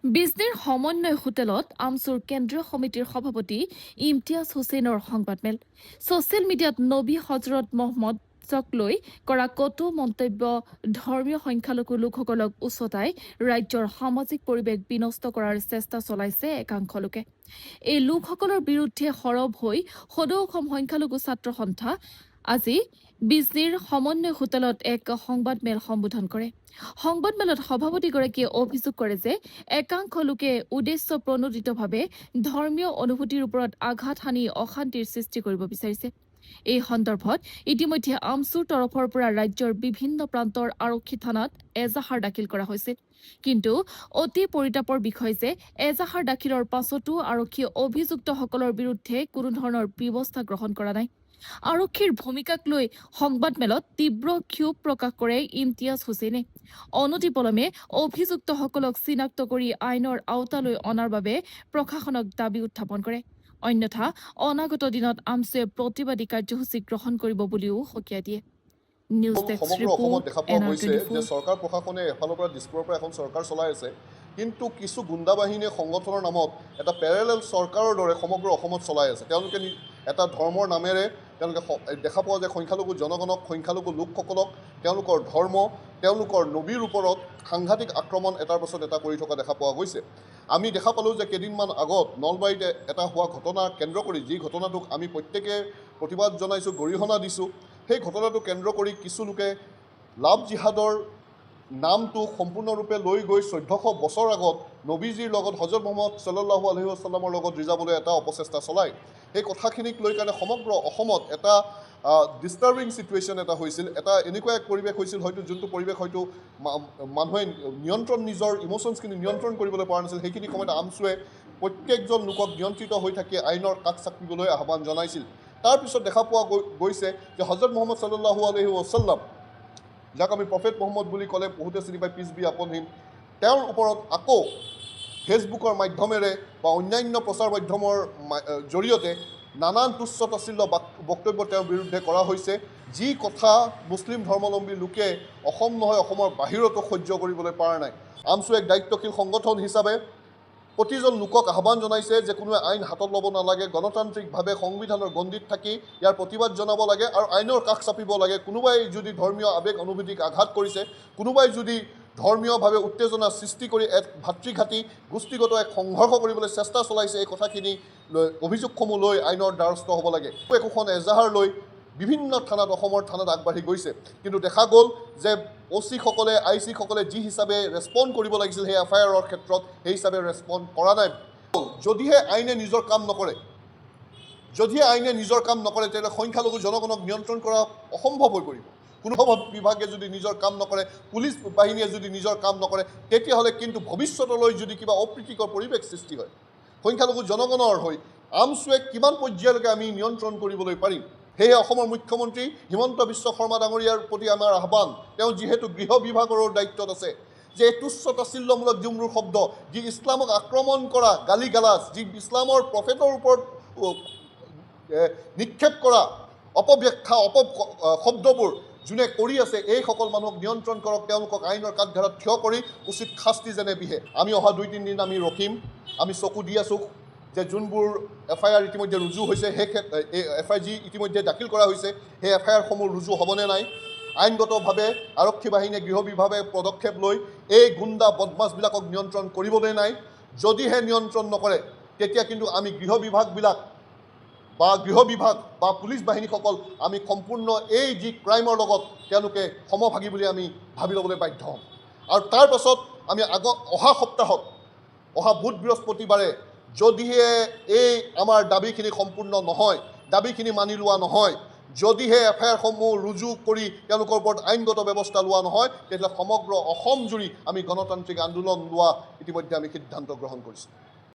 বিজনীৰ সমন্বয় হোটেলত আমচুৰ কেন্দ্ৰীয় সমিতিৰ সভাপতি ইমতিয়াজ হুছেইনৰ সংবাদমেল। ছচিয়েল মিডিয়াত নবী হজৰত মহম্মদক লৈ কৰা কটু মন্তব্য ধৰ্মীয় সংখ্যালঘু লোকসকলক উচতাই ৰাজ্যৰ সামাজিক পৰিৱেশ বিনষ্ট কৰাৰ চেষ্টা চলাইছে একাংশ লোকে। এই লোকসকলৰ বিৰুদ্ধে সৰব হৈ সদৌ অসম সংখ্যালঘু ছাত্ৰ সন্থা আজি বিজনীৰ সমন্বয় হোটেলত এক সংবাদমেল সম্বোধন কৰে। সংবাদমেলত সভাপতিগৰাকীয়ে অভিযোগ কৰে যে একাংশ লোকে উদ্দেশ্য প্ৰণোদিতভাৱে ধৰ্মীয় অনুভূতিৰ ওপৰত আঘাত সানি অশান্তিৰ সৃষ্টি কৰিব বিচাৰিছে। এই সন্দৰ্ভত ইতিমধ্যে আমচুৰ তৰফৰ পৰা ৰাজ্যৰ বিভিন্ন প্ৰান্তৰ আৰক্ষী থানাত এজাহাৰ দাখিল কৰা হৈছিল। কিন্তু অতি পৰিতাপৰ বিষয় যে এজাহাৰ দাখিলৰ পাছতো আৰক্ষীয়ে অভিযুক্তসকলৰ বিৰুদ্ধে কোনো ধৰণৰ ব্যৱস্থা গ্ৰহণ কৰা নাই। আৰক্ষীৰ ভূমিকাক লৈ সংবাদমেলত তীব্ৰ ক্ষোভ প্ৰকাশ কৰে ইমতিয়াজ হুছেইনে। অনতিপলমে অভিযুক্তসকলক চিনাক্ত কৰি আইনৰ আওতালৈ অনাৰ বাবে প্ৰশাসনক দাবী উত্থাপন কৰে। অন্যথা অনাগত দিনত আমচুৱে প্ৰতিবাদী কাৰ্যসূচী গ্ৰহণ কৰিব বুলিও সকীয়াই দিয়ে। নিউজ ডেস্ক সমগ্ৰ অসমত ৰিপৰ্ট দেখা পোৱা গৈছে যে NR24। চৰকাৰ প্ৰশাসনে এফালৰ পৰা দিছপুৰৰ পৰা এখন চৰকাৰ চলাই আছে, কিন্তু কিছু গুণ্ডা বাহিনীয়ে সংগঠনৰ নামত এটা পেৰেলেল চৰকাৰৰ দৰে সমগ্ৰ অসমত চলাই আছে। তেওঁলোকে এটা ধৰ্মৰ নামেৰে তেওঁলোকে দেখা পোৱা যায় সংখ্যালঘু জনগণক, সংখ্যালঘু লোকসকলক, তেওঁলোকৰ ধৰ্ম, তেওঁলোকৰ নবীৰ ওপৰত সাংঘাতিক আক্ৰমণ এটাৰ পাছত এটা কৰি থকা দেখা পোৱা গৈছে। আমি দেখা পালোঁ যে কেইদিনমান আগত নলবাৰীতে এটা হোৱা ঘটনা কেন্দ্ৰ কৰি, যি ঘটনাটোক আমি প্ৰত্যেকে প্ৰতিবাদ জনাইছোঁ, গৰিহণা দিছোঁ, সেই ঘটনাটো কেন্দ্ৰ কৰি কিছু লোকে লাভ জিহাদৰ নামটো সম্পূৰ্ণৰূপে লৈ গৈ 1400 বছৰ আগত নবীজীৰ লগত হজৰত মহম্মদ ছাল্লাল্লাহু আলাইহি ৱাছাল্লামৰ লগত ৰিজাবলৈ এটা অপচেষ্টা চলায়। সেই কথাখিনিক লৈ কাৰণে সমগ্ৰ অসমত এটা ডিষ্টাৰ্বিং ছিটুৱেশ্যন এটা হৈছিল, এটা এনেকুৱা এক পৰিৱেশ হৈছিল হয়তো যোনটো পৰিৱেশ হয়তো মানুহে নিজৰ ইম'শ্যনছখিনি নিয়ন্ত্ৰণ কৰিবলৈ পৰা নাছিল। সেইখিনি সময়ত আমচুৱে প্ৰত্যেকজন লোকক নিয়ন্ত্ৰিত হৈ থাকি আইনৰ কাষ চাপিবলৈ আহ্বান জনাইছিল। তাৰপিছত দেখা পোৱা গৈছে যে হজৰত মহম্মদ ছাল্লাল্লাহু আলাইহি ৱাছাল্লাম, যাক আমি প্ৰফেট মহম্মদ বুলি ক'লে বহুতে চিনি পায়, পিছ বি আপন হিম, তেওঁৰ ওপৰত আকৌ ফেচবুকৰ মাধ্যমেৰে বা অন্যান্য প্ৰচাৰ মাধ্যমৰ জৰিয়তে নানান তুচ্ছ তাচ্ছিল্য বক্তব্য তেওঁৰ বিৰুদ্ধে কৰা হৈছে, যি কথা মুছলিম ধৰ্মাৱলম্বী লোকে অসম নহয় অসমৰ বাহিৰতো সহ্য কৰিবলৈ পৰা নাই। আমচু এক দায়িত্বশীল সংগঠন হিচাপে প্ৰতিজন লোকক আহ্বান জনাইছে যে কোনোৱে আইন হাতত ল'ব নালাগে, গণতান্ত্ৰিকভাৱে সংবিধানৰ গণ্ডিত থাকি ইয়াৰ প্ৰতিবাদ জনাব লাগে আৰু আইনৰ কাষ চাপিব লাগে। কোনোবাই যদি ধৰ্মীয় আৱেগ অনুভূতিক আঘাত কৰিছে, কোনোবাই যদি ধৰ্মীয়ভাৱে উত্তেজনা সৃষ্টি কৰি এক ভাতৃঘাতী গোষ্ঠীগত এক সংঘৰ্ষ কৰিবলৈ চেষ্টা চলাইছে, এই কথাখিনি অভিযোগসমূহ লৈ আইনৰ দ্বাৰস্থ হ'ব লাগে। একোখন এজাহাৰ লৈ বিভিন্ন থানাত, অসমৰ থানাত আগবাঢ়ি গৈছে, কিন্তু দেখা গ'ল যে OC-সকলে, IC-সকলে যি হিচাপে ৰেছপণ্ড কৰিব লাগিছিল সেই FIR-ৰ ক্ষেত্ৰত সেই হিচাপে ৰেছপণ্ড কৰা নাই। যদিহে আইনে নিজৰ কাম নকৰে, তেতিয়াহ'লে সংখ্যালঘু জনগণক নিয়ন্ত্ৰণ কৰা অসম্ভৱ হৈ পৰিব। কোনো বিভাগে যদি নিজৰ কাম নকৰে, পুলিচ বাহিনীয়ে যদি নিজৰ কাম নকৰে, তেতিয়াহ'লে কিন্তু ভৱিষ্যতলৈ যদি কিবা অপ্ৰীতিকৰ পৰিৱেশ সৃষ্টি হয়, সংখ্যালঘু জনগণৰ হৈ আমচুৱে কিমান পৰ্যায়লৈকে আমি নিয়ন্ত্ৰণ কৰিবলৈ পাৰিম। সেয়ে অসমৰ মুখ্যমন্ত্ৰী হিমন্ত বিশ্ব শৰ্মা ডাঙৰীয়াৰ প্ৰতি আমাৰ আহ্বান, তেওঁ যিহেতু গৃহ বিভাগৰো দায়িত্বত আছে, যে এই তুচ্ছ তাচ্ছিল্যমূলক যোনবোৰ শব্দ, যি ইছলামক আক্ৰমণ কৰা গালি গালাজ, যি ইছলামৰ প্ৰফেটৰ ওপৰত নিক্ষেপ কৰা অপব্যাখ্যা শব্দবোৰ যোনে কৰি আছে, এইসকল মানুহক নিয়ন্ত্ৰণ কৰক, তেওঁলোকক আইনৰ কাঠগড়াত থিয় কৰি উচিত শাস্তি যেনে বিহে। আমি অহা 2-3 দিন আমি ৰখিম, আমি চকু দি আছোঁ যে যোনবোৰ FIR ইতিমধ্যে ৰুজু হৈছে, সেই FIG ইতিমধ্যে দাখিল কৰা হৈছে, সেই FIR-সমূহ ৰুজু হ'বনে নাই, আইনগতভাৱে আৰক্ষী বাহিনীয়ে গৃহ বিভাগে পদক্ষেপ লৈ এই গুণ্ডা বদমাছবিলাকক নিয়ন্ত্ৰণ কৰিবনে নাই। যদিহে নিয়ন্ত্ৰণ নকৰে, তেতিয়া কিন্তু আমি গৃহ বিভাগ বা পুলিচ বাহিনীসকল আমি সম্পূৰ্ণ এই যি ক্ৰাইমৰ লগত তেওঁলোকে সমভাগী বুলি আমি ভাবি ল'বলৈ বাধ্য হ'ম। আৰু তাৰ পাছত আমি অহা সপ্তাহত, অহা বুধ বৃহস্পতিবাৰে যদিহে এই আমাৰ দাবীখিনি সম্পূৰ্ণ নহয়, দাবীখিনি মানি লোৱা নহয়, যদিহে FIR-সমূহ ৰুজু কৰি তেওঁলোকৰ ওপৰত আইনগত ব্যৱস্থা লোৱা নহয়, তেতিয়াহ'লে সমগ্ৰ অসম জুৰি আমি গণতান্ত্ৰিক আন্দোলন লোৱা ইতিমধ্যে আমি সিদ্ধান্ত গ্ৰহণ কৰিছোঁ।